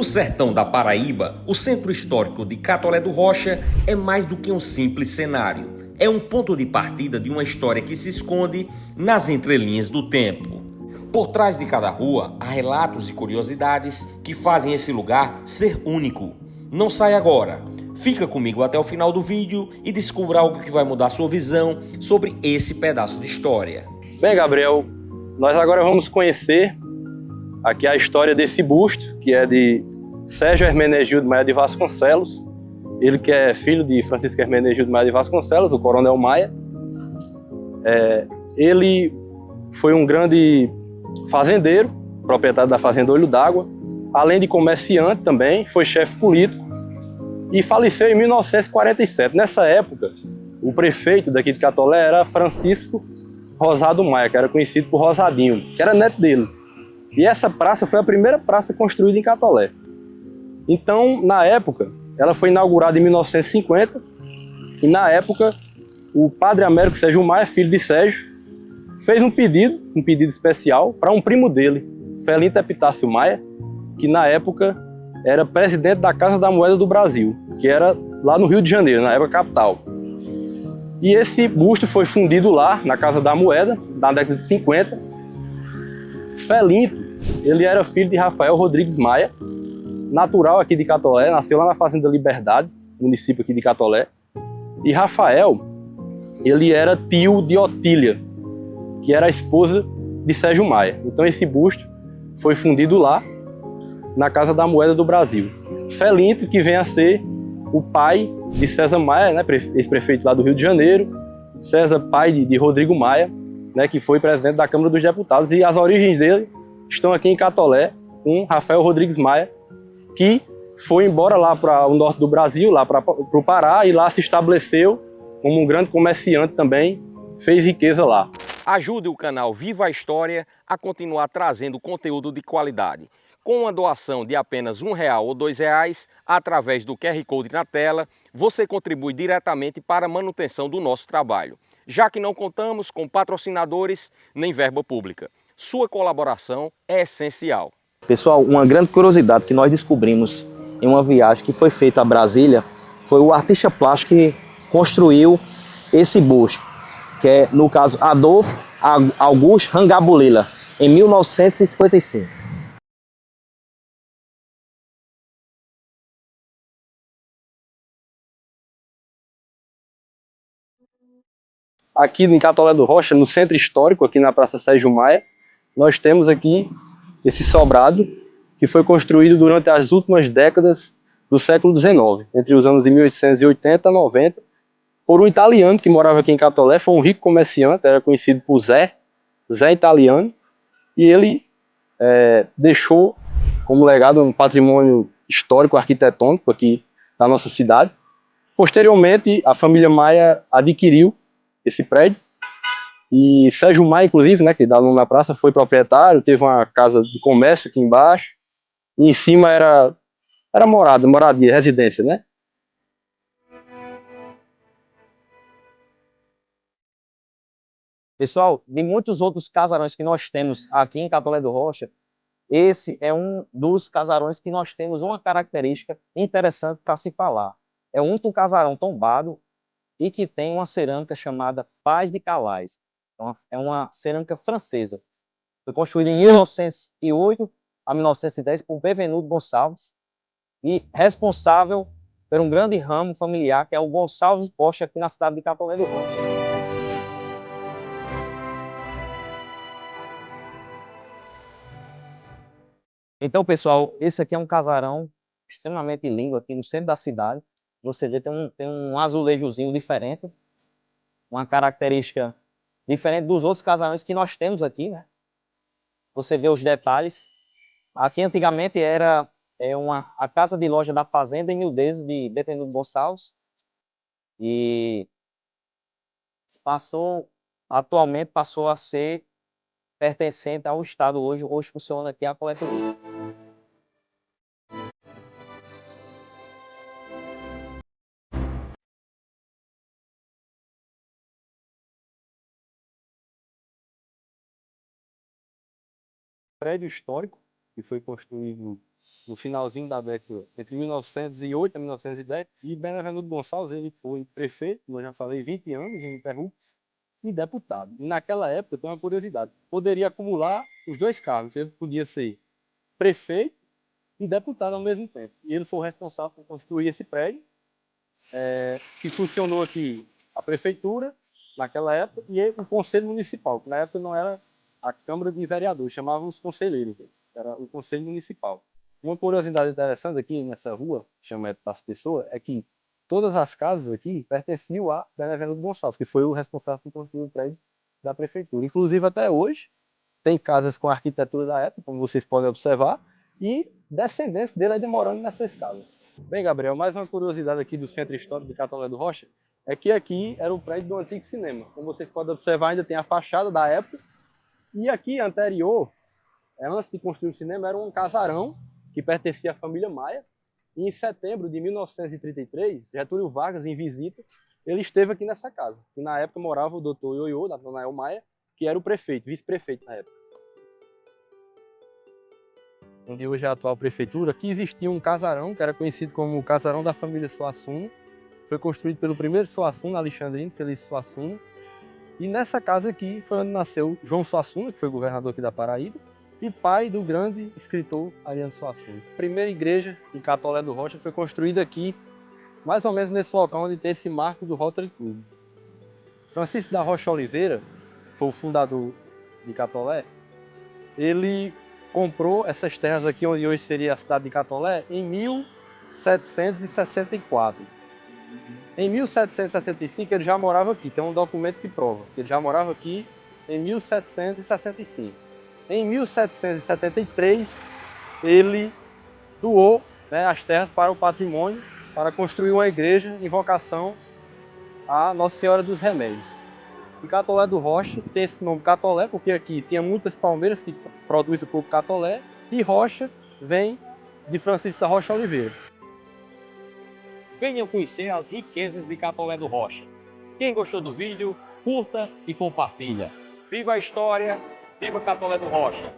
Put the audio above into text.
No sertão da Paraíba, o centro histórico de Catolé do Rocha é mais do que um simples cenário. É um ponto de partida de uma história que se esconde nas entrelinhas do tempo. Por trás de cada rua, há relatos e curiosidades que fazem esse lugar ser único. Não sai agora. Fica comigo até o final do vídeo e descubra algo que vai mudar sua visão sobre esse pedaço de história. Bem, Gabriel, nós agora vamos conhecer aqui a história desse busto, que é de Sérgio Hermenegildo Maia de Vasconcelos. Ele que é filho de Francisco Hermenegildo Maia de Vasconcelos, o Coronel Maia. Ele foi um grande fazendeiro, proprietário da fazenda Olho d'Água, além de comerciante também, foi chefe político e faleceu em 1947. Nessa época, o prefeito daqui de Catolé era Francisco Rosado Maia, que era conhecido por Rosadinho, que era neto dele. E essa praça foi a primeira praça construída em Catolé. Então, na época, ela foi inaugurada em 1950, e na época, o padre Américo Sérgio Maia, filho de Sérgio, fez um pedido especial para um primo dele, Felinto Epitácio Maia, que na época era presidente da Casa da Moeda do Brasil, que era lá no Rio de Janeiro, na época capital. E esse busto foi fundido lá, na Casa da Moeda, na década de 50. Felinto, ele era filho de Rafael Rodrigues Maia, natural aqui de Catolé, nasceu lá na Fazenda Liberdade, município aqui de Catolé. E Rafael, ele era tio de Otília, que era a esposa de Sérgio Maia. Então esse busto foi fundido lá, na Casa da Moeda do Brasil. Felinto, que vem a ser o pai de César Maia, né, ex-prefeito lá do Rio de Janeiro, César, pai de Rodrigo Maia, né, que foi presidente da Câmara dos Deputados, e as origens dele estão aqui em Catolé, com Rafael Rodrigues Maia, que foi embora lá para o norte do Brasil, lá para o Pará, e lá se estabeleceu como um grande comerciante também, fez riqueza lá. Ajude o canal Viva a História a continuar trazendo conteúdo de qualidade. Com uma doação de apenas R$1 ou R$2, através do QR Code na tela, você contribui diretamente para a manutenção do nosso trabalho, já que não contamos com patrocinadores nem verba pública. Sua colaboração é essencial. Pessoal, uma grande curiosidade que nós descobrimos em uma viagem que foi feita a Brasília foi o artista plástico que construiu esse busto, que é, no caso, Adolfo Augusto Rangabulela, em 1955. Aqui em Catolé do Rocha, no centro histórico, aqui na Praça Sérgio Maia, nós temos aqui esse sobrado que foi construído durante as últimas décadas do século XIX, entre os anos de 1880 e 90, por um italiano que morava aqui em Catolé, foi um rico comerciante, era conhecido por Zé Italiano, e ele deixou como legado um patrimônio histórico arquitetônico aqui da nossa cidade. Posteriormente, a família Maia adquiriu esse prédio, e Sérgio Maia, inclusive, né, que dá nome na praça, foi proprietário, teve uma casa de comércio aqui embaixo, e em cima era moradia, residência, né? Pessoal, de muitos outros casarões que nós temos aqui em Catolé do Rocha, esse é um dos casarões que nós temos uma característica interessante para se falar. É o único casarão tombado e que tem uma cerâmica chamada Paz de Calais. É uma cerâmica francesa. Foi construída em 1908 a 1910 por Bevenuto Gonçalves e responsável por um grande ramo familiar que é o Gonçalves Bosch aqui na cidade de Catolé do Rocha. Então, pessoal, esse aqui é um casarão extremamente lindo aqui no centro da cidade. Você vê, tem um azulejozinho diferente, uma característica diferente dos outros casarões que nós temos aqui, né? Você vê os detalhes. Aqui antigamente era a casa de loja da Fazenda em Nildez de Bevenuto Gonçalves. E atualmente passou a ser pertencente ao Estado hoje. Hoje funciona aqui a coletoria. Prédio histórico que foi construído no finalzinho da década, entre 1908 e 1910, e Benevenuto Gonçalves, ele foi prefeito, como eu já falei, 20 anos ininterrupto, e deputado. E naquela época, tem uma curiosidade, poderia acumular os dois cargos, ele podia ser prefeito e deputado ao mesmo tempo. E ele foi o responsável por construir esse prédio, que funcionou aqui a prefeitura, naquela época, e o conselho municipal, que na época não era a Câmara de Vereadores, chamavam os conselheiros, era o conselho municipal. Uma curiosidade interessante aqui nessa rua, chama das Pessoas, é que todas as casas aqui pertenciam a Benevenuto Gonçalves, que foi o responsável por construir o prédio da prefeitura. Inclusive, até hoje, tem casas com a arquitetura da época, como vocês podem observar, e descendentes dele ainda morando nessas casas. Bem, Gabriel, mais uma curiosidade aqui do Centro Histórico de Catolé do Rocha, é que aqui era o prédio do antigo cinema. Como vocês podem observar, ainda tem a fachada da época, e aqui anterior, antes de construir o cinema, era um casarão que pertencia à família Maia. E em setembro de 1933, Getúlio Vargas, em visita, ele esteve aqui nessa casa. E na época morava o doutor Ioiô, da Natanael Maia, que era o prefeito, vice-prefeito na época. Onde hoje é a atual prefeitura, aqui existia um casarão, que era conhecido como o Casarão da Família Suassuna. Foi construído pelo primeiro Suassuna, Alexandrino Felício Suassuna. E nessa casa aqui foi onde nasceu João Suassuna, que foi governador aqui da Paraíba, e pai do grande escritor Ariano Suassuna. A primeira igreja de Catolé do Rocha foi construída aqui, mais ou menos nesse local onde tem esse marco do Rotary Club. Francisco da Rocha Oliveira, foi o fundador de Catolé, ele comprou essas terras aqui onde hoje seria a cidade de Catolé em 1764. Em 1765 ele já morava aqui, tem um documento que prova que ele já morava aqui em 1765. Em 1773 ele doou, as terras para o patrimônio para construir uma igreja em vocação a Nossa Senhora dos Remédios. E Catolé do Rocha tem esse nome Catolé porque aqui tinha muitas palmeiras que produzem o coco Catolé, e Rocha vem de Francisco da Rocha Oliveira. Venham conhecer as riquezas de Catolé do Rocha. Quem gostou do vídeo, curta e compartilha. Viva a história, viva Catolé do Rocha!